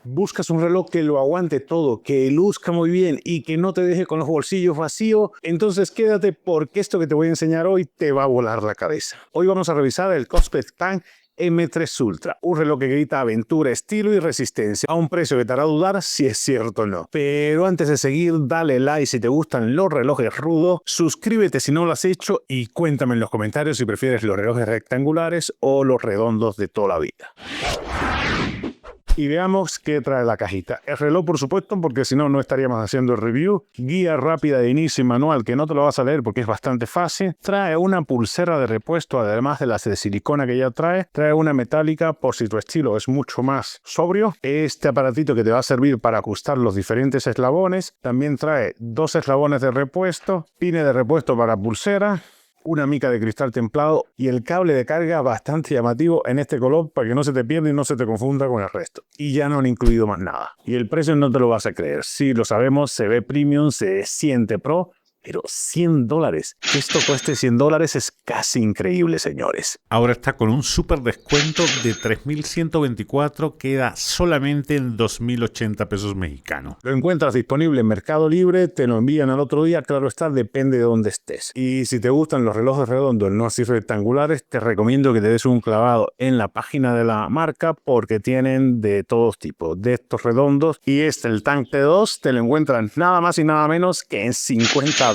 ¿Buscas un reloj que lo aguante todo, que luzca muy bien y que no te deje con los bolsillos vacíos? Entonces quédate porque esto que te voy a enseñar hoy te va a volar la cabeza. Hoy vamos a revisar el Cospex Tank M3 Ultra, un reloj que grita aventura, estilo y resistencia, a un precio que te hará dudar si es cierto o no. Pero antes de seguir, dale like si te gustan los relojes rudos, suscríbete si no lo has hecho y cuéntame en los comentarios si prefieres los relojes rectangulares o los redondos de toda la vida. Y veamos qué trae la cajita. El reloj, por supuesto, porque si no, no estaríamos haciendo el review. Guía rápida de inicio y manual, que no te lo vas a leer porque es bastante fácil. Trae una pulsera de repuesto, además de las de silicona que ya trae. Trae una metálica por si tu estilo es mucho más sobrio. Este aparatito que te va a servir para ajustar los diferentes eslabones. También trae dos eslabones de repuesto, pines de repuesto para pulsera, una mica de cristal templado y el cable de carga bastante llamativo en este color para que no se te pierda y no se te confunda con el resto. Y ya no han incluido más nada. Y el precio no te lo vas a creer. Sí, lo sabemos, se ve premium, se siente pro, pero $100. Que esto cueste $100 es casi increíble, señores. Ahora está con un súper descuento de 3.124, queda solamente en 2.080 pesos mexicanos. Lo encuentras disponible en Mercado Libre, te lo envían al otro día, claro está, depende de dónde estés. Y si te gustan los relojes redondos, no así rectangulares, te recomiendo que te des un clavado en la página de la marca porque tienen de todos tipos, de estos redondos. Y el Tank T2 te lo encuentran nada más y nada menos que en $50.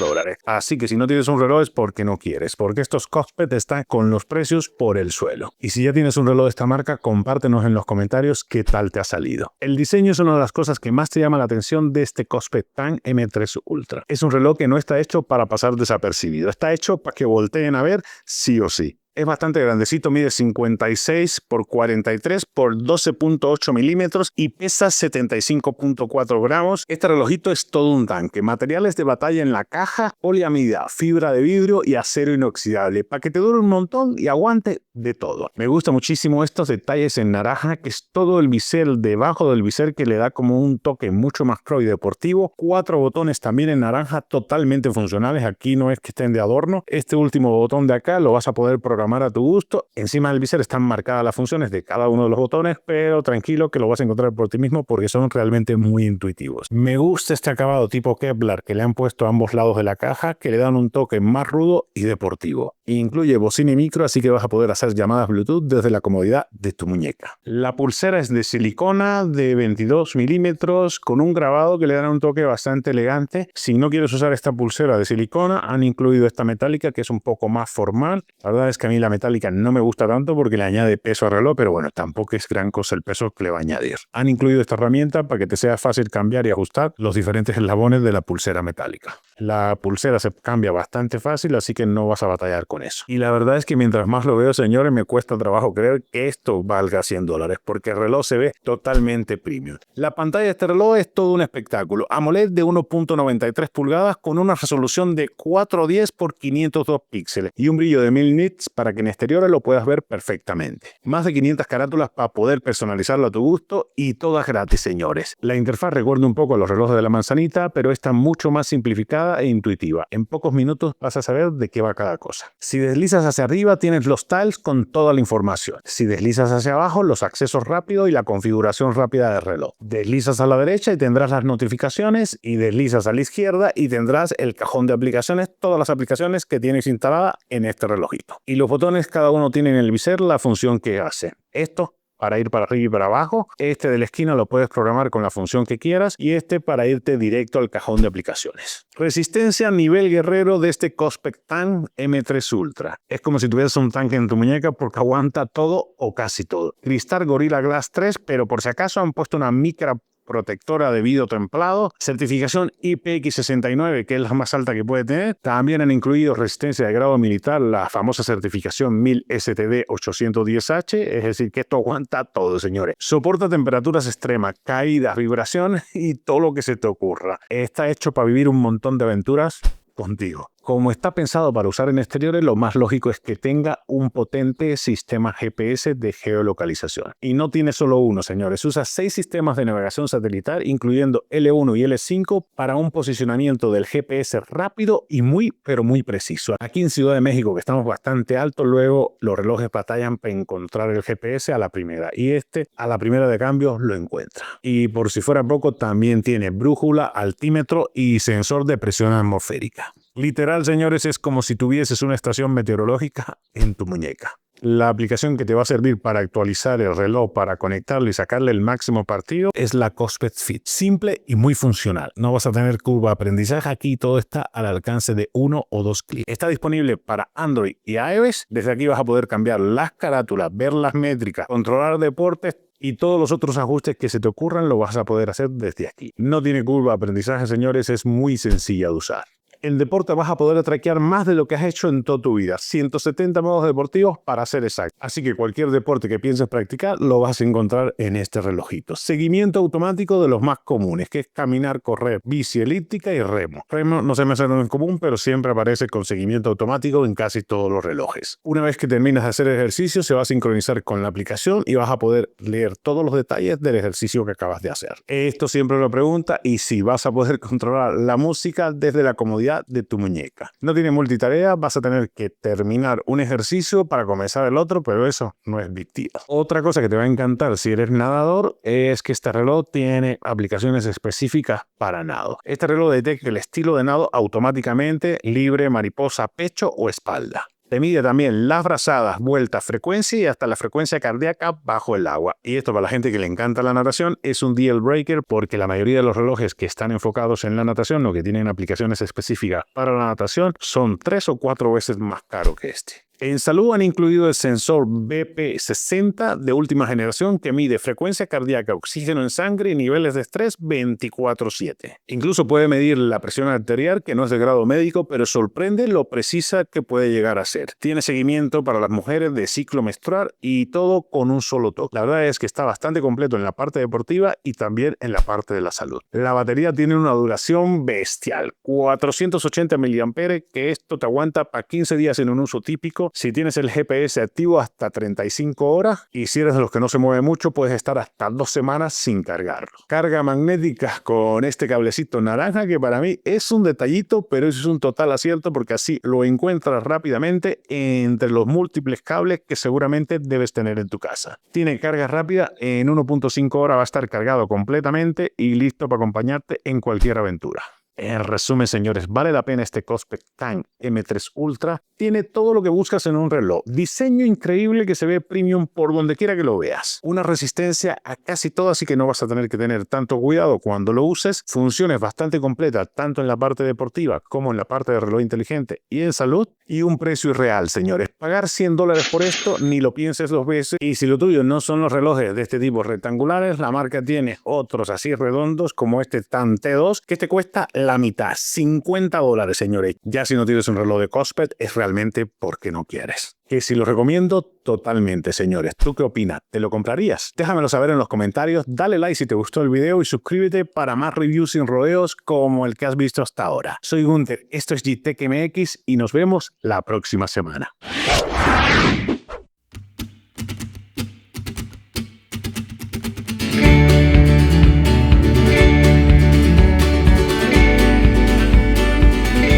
Así que si no tienes un reloj es porque no quieres, porque estos Cospex están con los precios por el suelo. Y si ya tienes un reloj de esta marca, compártenos en los comentarios qué tal te ha salido. El diseño es una de las cosas que más te llama la atención de este Cospex Tank M3 Ultra. Es un reloj que no está hecho para pasar desapercibido, está hecho para que volteen a ver sí o sí. Es bastante grandecito, mide 56 por 43 por 12.8 milímetros y pesa 75.4 gramos. Este relojito es todo un tanque. Materiales de batalla en la caja, poliamida, fibra de vidrio y acero inoxidable para que te dure un montón y aguante de todo. Me gusta muchísimo estos detalles en naranja, que es todo el bisel debajo del bisel que le da como un toque mucho más pro y deportivo. 4 botones también en naranja totalmente funcionales. Aquí no es que estén de adorno. Este último botón de acá lo vas a poder programar a tu gusto. Encima del visor están marcadas las funciones de cada uno de los botones, pero tranquilo que lo vas a encontrar por ti mismo porque son realmente muy intuitivos. Me gusta este acabado tipo Kevlar que le han puesto a ambos lados de la caja, que le dan un toque más rudo y deportivo. Incluye bocina y micro, así que vas a poder hacer llamadas Bluetooth desde la comodidad de tu muñeca. La pulsera es de silicona de 22 milímetros con un grabado que le da un toque bastante elegante. Si no quieres usar esta pulsera de silicona, han incluido esta metálica que es un poco más formal. La verdad es que a mí la metálica no me gusta tanto porque le añade peso al reloj, pero bueno, tampoco es gran cosa el peso que le va a añadir. Han incluido esta herramienta para que te sea fácil cambiar y ajustar los diferentes eslabones de la pulsera metálica. La pulsera se cambia bastante fácil, así que no vas a batallar con eso. Y la verdad es que mientras más lo veo, señores, me cuesta trabajo creer que esto valga $100 porque el reloj se ve totalmente premium. La pantalla de este reloj es todo un espectáculo. AMOLED de 1.93 pulgadas con una resolución de 410 por 502 píxeles y un brillo de 1000 nits para que en exteriores lo puedas ver perfectamente. Más de 500 carátulas para poder personalizarlo a tu gusto y todas gratis, señores. La interfaz recuerda un poco a los relojes de la manzanita, pero está mucho más simplificada e intuitiva. En pocos minutos vas a saber de qué va cada cosa. Si deslizas hacia arriba tienes los tiles con toda la información. Si deslizas hacia abajo, los accesos rápidos y la configuración rápida del reloj. Deslizas a la derecha y tendrás las notificaciones, y deslizas a la izquierda y tendrás el cajón de aplicaciones, todas las aplicaciones que tienes instaladas en este relojito. Y los botones cada uno tiene en el visor la función que hace. Esto para ir para arriba y para abajo, este de la esquina lo puedes programar con la función que quieras y este para irte directo al cajón de aplicaciones. Resistencia nivel guerrero de este Cospex Tank M3 Ultra. Es como si tuvieras un tanque en tu muñeca porque aguanta todo o casi todo. Cristal Gorilla Glass 3, pero por si acaso han puesto una micra protectora de vidrio templado, certificación IPX69, que es la más alta que puede tener. También han incluido resistencia de grado militar, la famosa certificación 1000 STD 810H, es decir, que esto aguanta todo, señores. Soporta temperaturas extremas, caídas, vibración y todo lo que se te ocurra. Está hecho para vivir un montón de aventuras contigo. Como está pensado para usar en exteriores, lo más lógico es que tenga un potente sistema GPS de geolocalización. Y no tiene solo uno, señores. Usa 6 sistemas de navegación satelital, incluyendo L1 y L5, para un posicionamiento del GPS rápido y muy, pero muy preciso. Aquí en Ciudad de México, que estamos bastante altos, luego los relojes batallan para encontrar el GPS a la primera. Y a la primera de cambio, lo encuentra. Y por si fuera poco, también tiene brújula, altímetro y sensor de presión atmosférica. Literal, señores, es como si tuvieses una estación meteorológica en tu muñeca. La aplicación que te va a servir para actualizar el reloj, para conectarlo y sacarle el máximo partido, es la Cospex Fit. Simple y muy funcional. No vas a tener curva de aprendizaje aquí, todo está al alcance de 1 o 2 clics. Está disponible para Android y iOS. Desde aquí vas a poder cambiar las carátulas, ver las métricas, controlar deportes, y todos los otros ajustes que se te ocurran lo vas a poder hacer desde aquí. No tiene curva de aprendizaje, señores, es muy sencilla de usar. En deporte vas a poder traquear más de lo que has hecho en toda tu vida. 170 modos deportivos para ser exacto. Así que cualquier deporte que pienses practicar lo vas a encontrar en este relojito. Seguimiento automático de los más comunes, que es caminar, correr, bici elíptica y remo. Remo no se me hace en común, pero siempre aparece con seguimiento automático en casi todos los relojes. Una vez que terminas de hacer ejercicio, se va a sincronizar con la aplicación y vas a poder leer todos los detalles del ejercicio que acabas de hacer. Esto siempre lo pregunta, y si vas a poder controlar la música desde la comodidad de tu muñeca. No tiene multitarea, vas a tener que terminar un ejercicio para comenzar el otro, pero eso no es big deal. Otra cosa que te va a encantar si eres nadador es que este reloj tiene aplicaciones específicas para nado. Este reloj detecta el estilo de nado automáticamente, libre, mariposa, pecho o espalda. Te mide también las brazadas, vueltas, frecuencia y hasta la frecuencia cardíaca bajo el agua. Y esto, para la gente que le encanta la natación, es un deal breaker, porque la mayoría de los relojes que están enfocados en la natación o que tienen aplicaciones específicas para la natación son 3 o 4 veces más caros que este. En salud han incluido el sensor BP60 de última generación, que mide frecuencia cardíaca, oxígeno en sangre y niveles de estrés 24/7. Incluso puede medir la presión arterial, que no es de grado médico, pero sorprende lo precisa que puede llegar a ser. Tiene seguimiento para las mujeres de ciclo menstrual y todo con un solo toque. La verdad es que está bastante completo en la parte deportiva y también en la parte de la salud. La batería tiene una duración bestial, 480 mAh, que esto te aguanta para 15 días en un uso típico. Si tienes el GPS activo, hasta 35 horas, y si eres de los que no se mueve mucho, puedes estar hasta 2 semanas sin cargarlo. Carga magnética con este cablecito naranja, que para mí es un detallito, pero eso es un total acierto, porque así lo encuentras rápidamente entre los múltiples cables que seguramente debes tener en tu casa. Tiene carga rápida, en 1.5 horas va a estar cargado completamente y listo para acompañarte en cualquier aventura. En resumen, señores, vale la pena este Cospex Time M3 Ultra. Tiene todo lo que buscas en un reloj. Diseño increíble que se ve premium por donde quiera que lo veas. Una resistencia a casi todo, así que no vas a tener que tener tanto cuidado cuando lo uses. Funciones bastante completas, tanto en la parte deportiva como en la parte de reloj inteligente y en salud. Y un precio irreal, señores. Pagar $100 por esto, ni lo pienses 2 veces. Y si lo tuyo no son los relojes de este tipo rectangulares, la marca tiene otros así redondos, como este TAN T2, que te cuesta la mitad, $50, señores. Ya si no tienes un reloj de Cospex, es realmente porque no quieres. Que si lo recomiendo totalmente, señores. ¿Tú qué opinas? ¿Te lo comprarías? Déjamelo saber en los comentarios, dale like si te gustó el video y suscríbete para más reviews sin rodeos como el que has visto hasta ahora. Soy Gunther, esto es GTech MX y nos vemos la próxima semana.